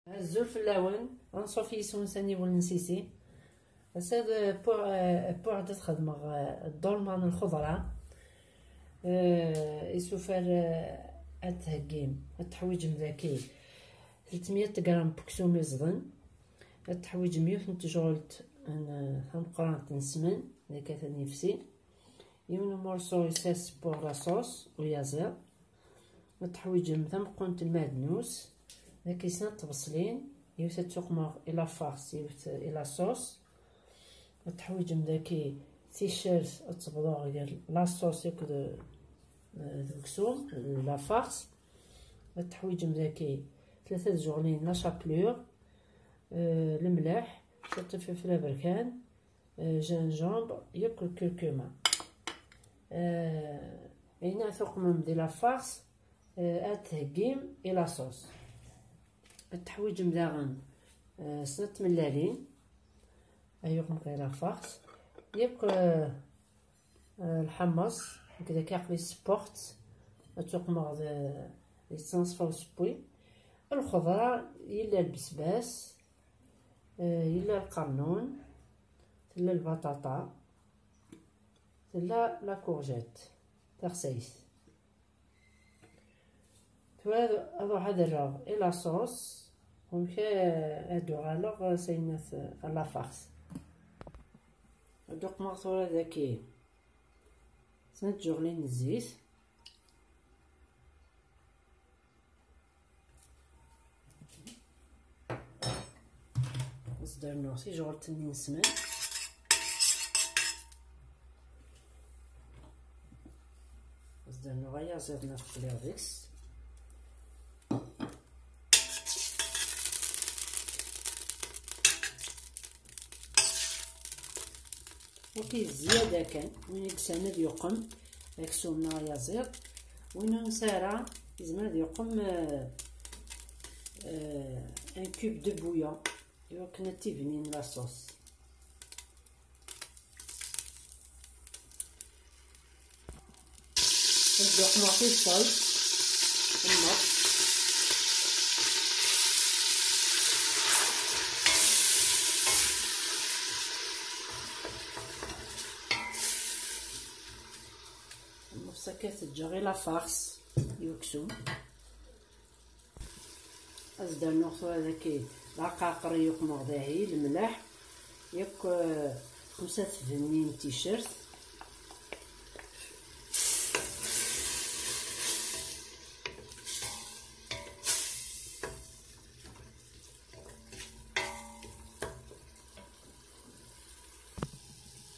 هزو الفلاون غنصوفي يسونساني ولنسيسي هاد بوغ عاد تخدم الدولمان الخضرة يسوفر هاد تهكيم هاد تحويج مذاكي 300 غرام بكسوم يزغن هاد تحويج 100 جولت مقران نسمن ذاك ثاني نفسي يمن مورسو يساس بوغ لا صوص ويازير هاد تحويج مثمقونت المعدنوس ذاك يسنى تبصلين يوث تقمر الى فارس يوث الى صوص تحويج مذاكي تيشيرت تبضوغ ديال لا صوص ياك الكسوم لا فارس التحويج مذاكي 3 جغلين لا شابلور الملح شط فلفل بركان جنجامبر ياك الكركمه هنا ثقمم ديال لا فارس تهكيم الى صوص التحويج مداغن سنت ملالين ايوكم غير فارس ياك الحمص كذا كيعقلي سبورت تقمر ليسانس فوسبوي الخضره يلا البسباس يلا القرنون يلا البطاطا يلا لا كورجيت تغسيس هذا هذا الرغ الى صوص ومشى هادو غالغ سيناث لا فارس دوك مغطورة ذاكي سنت جغلين الزيت نصدر نوصي جغل تنين سمن نصدر نغير زرنا في الفليغيكس وكي زيادة كان وين يكسانا يقم يكسونا يزير وين نسارع يزمر يقم ان كوب دو بويون يوكنا تيفنين لا صوص نبداو نعطي الصلص النص كتجي غير لا فارس يوكسوم ازدر نوخو هذاك العقاقر يقمر داهي الملح ياك 5 فنين تيشيرت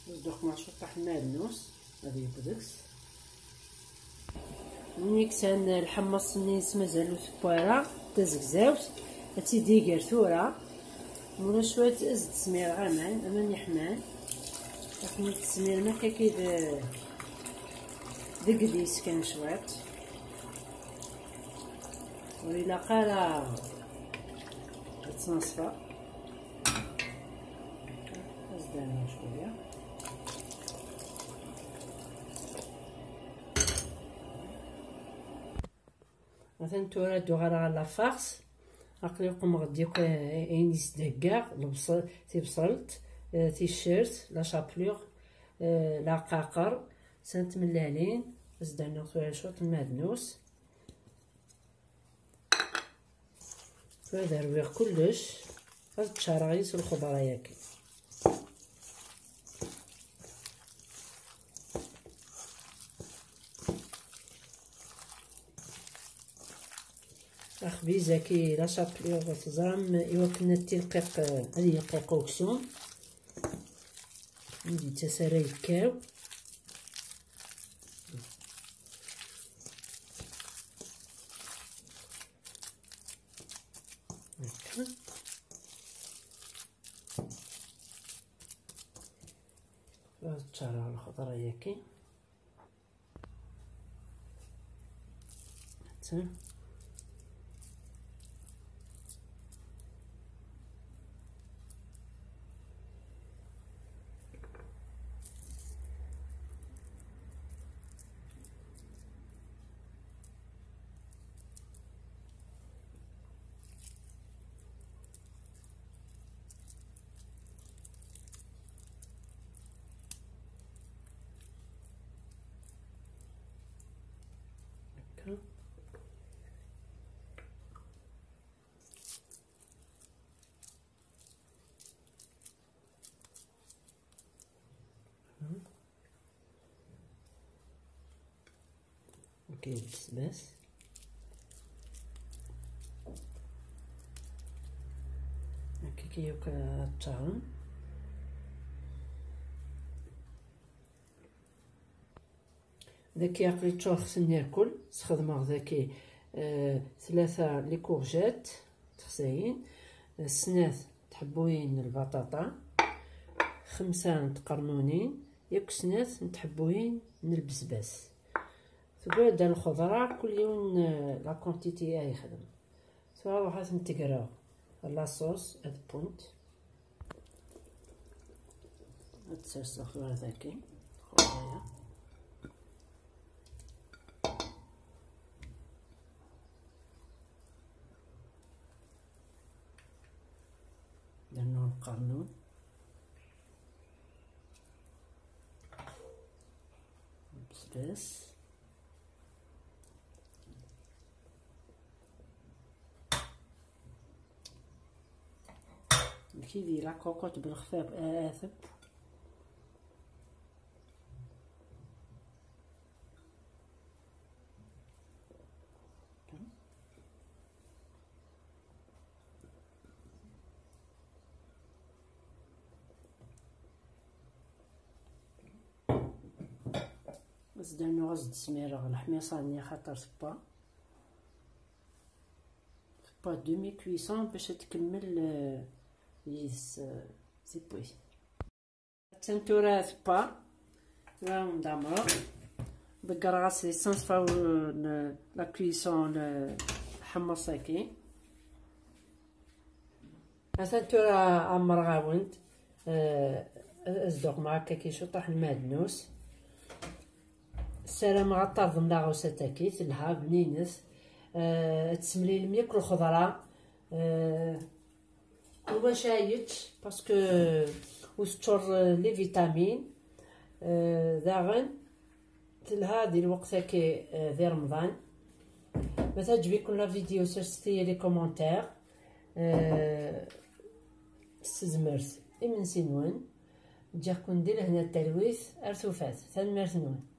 ازدر معشوق المعدنوس هذه يبدكس ملي كسان الحمص نيس مازالو ثكوارا تزكزاوت تيديكر ثورا مولا شويه تزد تسمير غامان امان يحمان لكن التسمير ما كاكيد دقديس كان شويه وإلا قالا تنصفى زدنا شويه مثلا تورادو غير لا فارس عقليكم غديك اينيس دكاع البصل تيبصلت تيشيرت لا شابلور لا قاقر سنت ملالين زدنا فيها شويه المعدنوس هذا رويغ كلش هاد تشارعيس الخضره ياكي أخبيزة كي لا شابلور تزرم يوكنا تلقيق هذه يقيق وكسوم ندي تسارا يكاو هكا تشارع الخضرة ياكي حتى هكا. اوكي بس هكا كيوكا الطعم. ذاكي عقلي تشور خصني ناكل استخدمه ذاكي 3 لي كورجيت تخساين، 2 تحبوين البطاطا، 5 تقرنونين، ياك 2 تحبوين من البسباس. تبعد الخضره كل يوم لا كونتيتي يخدم سواء واحد نتقراو لاصوص هاد بونت تسرسخ هذاكي خضايا. درنا القرنون بسباس كيدير لا كوكوط بالخفاف آثب. بس درنا غاز السميرة الحميصة خاطر صبا دومي كويسون باش تكمل يس سيبوي تنتورا ثبا راهم دامرة بالكراس ليسانس فاو لا كويسون حمصاكي تنتورا عمر غاوند ازدوق معاك كي شطح المعدنوس السلام غطرد من لاغوسا تاكي تلها بنينس تسملي الميك الخضرة وشايتش باسكو وستور لي فيتامين داغن تلها ديال الوقت هاكي ذي رمضان. ما تعجبكم لا فيديو سيرستي لي كومونتير استزمرت من سنوان جاكم ندير هنا التلويث ارثوفات ثان مرثنون.